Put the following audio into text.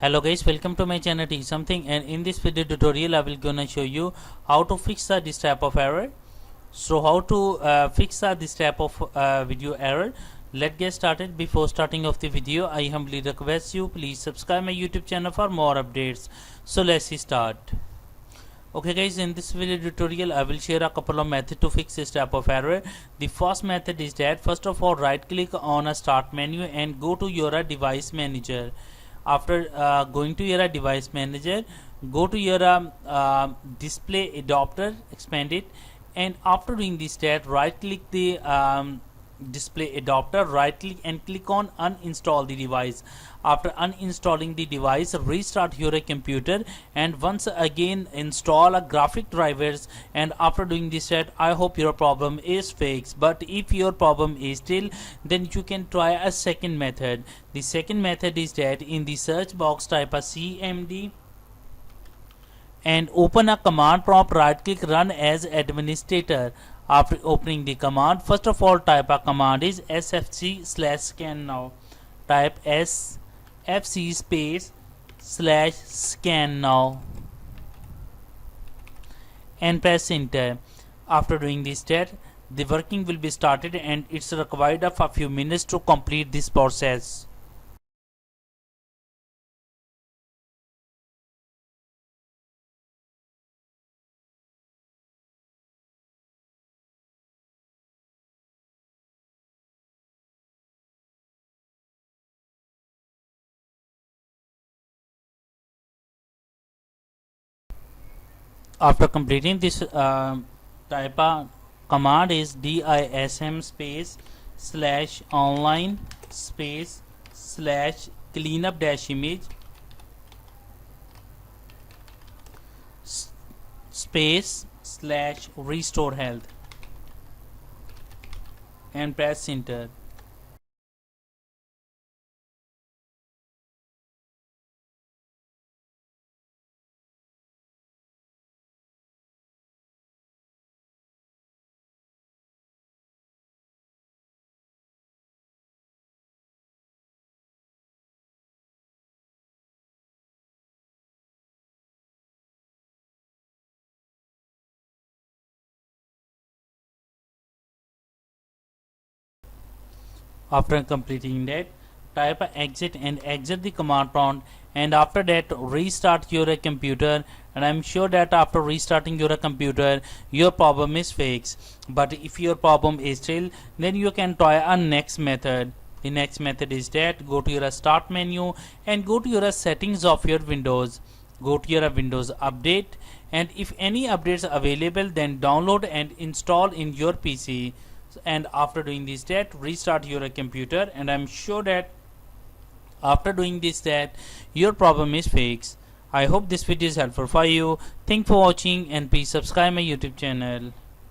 Hello guys, welcome to my channel Teach Something, and in this video tutorial I will gonna show you how to fix this type of error. So how to fix this type of video error. Let's get started. Before starting of the video, I humbly request you please subscribe my YouTube channel for more updates. So let's start. Okay guys, in this video tutorial I will share a couple of methods to fix this type of error. The first method is that first of all right click on a start menu and go to your device manager. After going to your device manager, go to your display adapter, expand it, and after doing this that right click the display adapter, right click and click on uninstall the device. After uninstalling the device, restart your computer and once again install a graphic drivers, and after doing this set I hope your problem is fixed. But if your problem is still, then you can try a second method. The second method is that in the search box type a cmd and open a command prompt, right click run as administrator. After opening the command, first of all type a command is sfc/scan now. Type sfc /scan now and press enter. After doing this step, the working will be started and it's required of a few minutes to complete this process. After completing this type a command is dism /online /cleanup -image /restore health and press enter. After completing that, type exit and exit the command prompt, and after that restart your computer, and I'm sure that after restarting your computer your problem is fixed. But if your problem is still, then you can try a next method. The next method is that go to your start menu and go to your settings of your Windows. Go to your Windows update, and if any updates available, then download and install in your PC. And after doing this that restart your computer, and I'm sure that after doing this that your problem is fixed. I hope this video is helpful for you. Thanks for watching and please subscribe my YouTube channel.